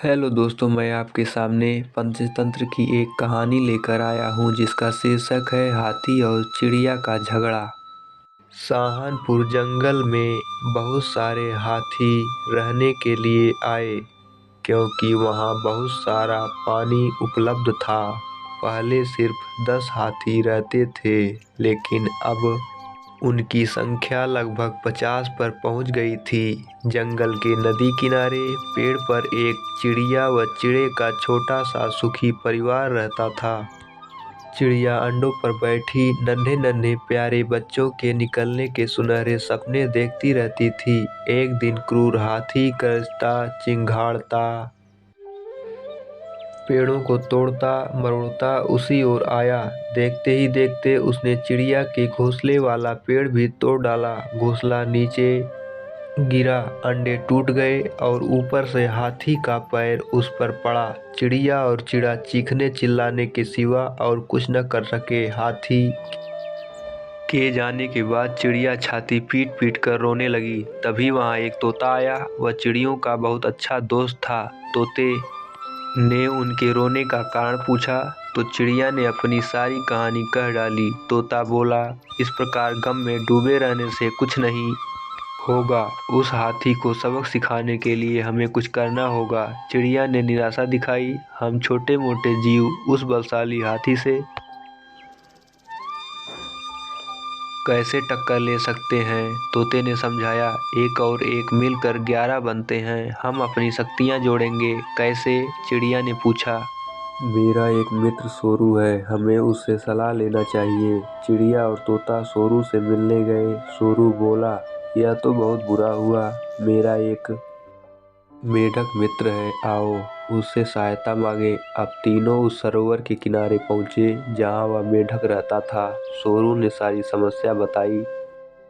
Hello दोस्तों, मैं आपके सामने पंचतंत्र की एक कहानी लेकर आया हूँ जिसका शीर्षक है हाथी और चिड़िया का झगड़ा। सहारनपुर जंगल में बहुत सारे हाथी रहने के लिए आए क्योंकि वहाँ बहुत सारा पानी उपलब्ध था। पहले सिर्फ 10 हाथी रहते थे, लेकिन अब उनकी संख्या लगभग 50 पर पहुंच गई थी। जंगल के नदी किनारे पेड़ पर एक चिड़िया व चिड़े का छोटा सा सुखी परिवार रहता था। चिड़िया अंडों पर बैठी नन्हे नन्हे प्यारे बच्चों के निकलने के सुनहरे सपने देखती रहती थी। एक दिन क्रूर हाथी गरजता चिंघाड़ता पेड़ों को तोड़ता मरोड़ता उसी ओर आया। देखते ही देखते उसने चिड़िया के घोंसले वाला पेड़ भी तोड़ डाला। घोंसला नीचे गिरा, अंडे टूट गए और ऊपर से हाथी का पैर उस पर पड़ा। चिड़िया और चिड़ा चीखने चिल्लाने के सिवा और कुछ न कर सके। हाथी के जाने के बाद चिड़िया छाती पीट पीट कर रोने लगी। तभी वहाँ एक तोता आया। वह चिड़ियों का बहुत अच्छा दोस्त था। तोते ने उनके रोने का कारण पूछा तो चिड़िया ने अपनी सारी कहानी कह डाली। तोता बोला, इस प्रकार गम में डूबे रहने से कुछ नहीं होगा। उस हाथी को सबक सिखाने के लिए हमें कुछ करना होगा। चिड़िया ने निराशा दिखाई। हम छोटे मोटे जीव उस बलशाली हाथी से कैसे टक्कर ले सकते हैं? तोते ने समझाया, एक और एक मिलकर 11 बनते हैं। हम अपनी शक्तियाँ जोड़ेंगे। कैसे? चिड़िया ने पूछा। मेरा एक मित्र सोरू है, हमें उससे सलाह लेना चाहिए। चिड़िया और तोता सोरू से मिलने गए। सोरू बोला, यह तो बहुत बुरा हुआ। मेरा एक मेढक मित्र है, आओ उससे सहायता मांगे। अब तीनों उस सरोवर के किनारे पहुंचे जहां वह मेढक रहता था। सोरू ने सारी समस्या बताई।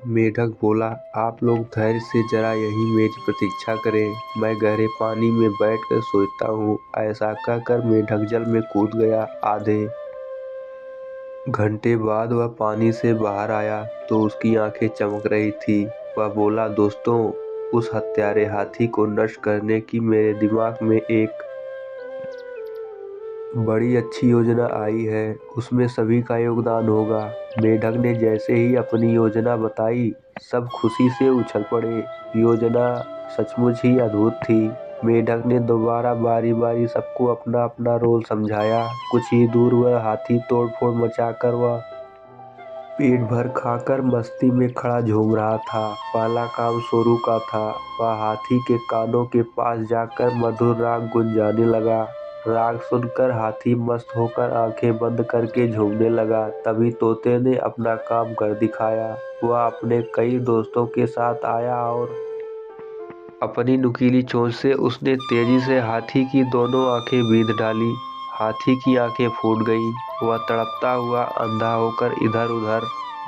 मेढक बोला, आप लोग धैर्य से जरा यहीं मेरी प्रतीक्षा करें, मैं गहरे पानी में बैठकर सोचता हूँ। ऐसा कहकर मेढक जल में कूद गया। आधे घंटे बाद वह पानी से बाहर आया तो उसकी आंखें चमक रही थी। वह बोला, दोस्तों, उस हत्यारे हाथी को नष्ट करने की मेरे दिमाग में एक बड़ी अच्छी योजना आई है। उसमें सभी का योगदान होगा। मेढक ने जैसे ही अपनी योजना बताई, सब खुशी से उछल पड़े। योजना सचमुच ही अद्भुत थी। मेढक ने दोबारा बारी बारी सबको अपना अपना रोल समझाया। कुछ ही दूर वह हाथी तोड़फोड़ मचाकर वह पेट भर खाकर मस्ती में खड़ा झूम रहा था। पहला काम सोरू का था। वह हाथी के कानों के पास जाकर मधुर राग गुनजाने लगा। राग सुनकर हाथी मस्त होकर आंखें बंद करके झूमने लगा। तभी तोते ने अपना काम कर दिखाया। वह अपने कई दोस्तों के साथ आया और अपनी नुकीली चोंच से उसने तेजी से हाथी की दोनों आंखें बींध डाली। हाथी की आंखें फूट गईं। वह तड़पता हुआ अंधा होकर इधर उधर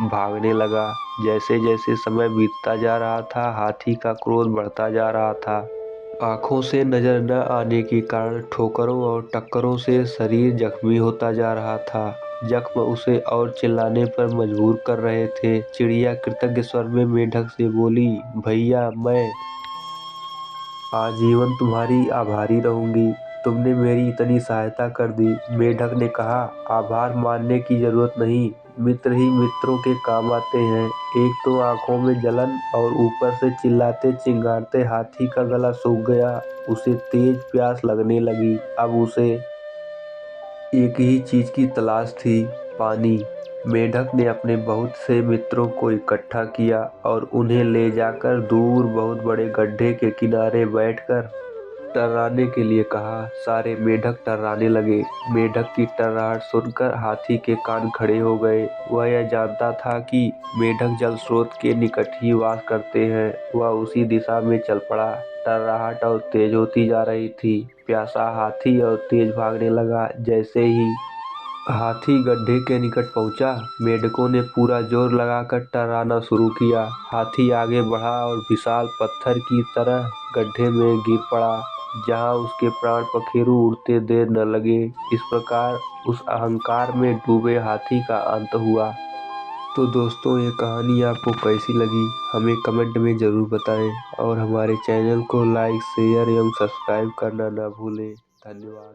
भागने लगा। जैसे जैसे समय बीतता जा रहा था, हाथी का क्रोध बढ़ता जा रहा था। आंखों से नजर न आने के कारण ठोकरों और टक्करों से शरीर जख्मी होता जा रहा था। जख्म उसे और चिल्लाने पर मजबूर कर रहे थे। चिड़िया कृतज्ञ स्वर में मेढक से बोली, भैया, मैं आजीवन तुम्हारी आभारी रहूंगी। तुमने मेरी इतनी सहायता कर दी। मेढक ने कहा, आभार मानने की जरूरत नहीं, मित्र ही मित्रों के काम आते हैं। एक तो आंखों में जलन और ऊपर से चिल्लाते चिंगारते हाथी का गला सूख गया। उसे तेज प्यास लगने लगी। अब उसे एक ही चीज की तलाश थी, पानी। मेढक ने अपने बहुत से मित्रों को इकट्ठा किया और उन्हें ले जाकर दूर बहुत बड़े गड्ढे के किनारे बैठकर टर्राने के लिए कहा। सारे मेढक टर्राने लगे। मेढक की टर्राहट सुनकर हाथी के कान खड़े हो गए। वह यह जानता था कि मेढक जल स्रोत के निकट ही वास करते हैं। वह उसी दिशा में चल पड़ा। टर्राहट और तेज होती जा रही थी। प्यासा हाथी और तेज भागने लगा। जैसे ही हाथी गड्ढे के निकट पहुंचा, मेढकों ने पूरा जोर लगाकर टर्राना शुरू किया। हाथी आगे बढ़ा और विशाल पत्थर की तरह गड्ढे में गिर पड़ा, जहां उसके प्राण पखेरु उड़ते देर न लगे। इस प्रकार उस अहंकार में डूबे हाथी का अंत हुआ। तो दोस्तों, ये कहानी आपको कैसी लगी हमें कमेंट में ज़रूर बताएं और हमारे चैनल को लाइक शेयर एवं सब्सक्राइब करना ना भूलें। धन्यवाद।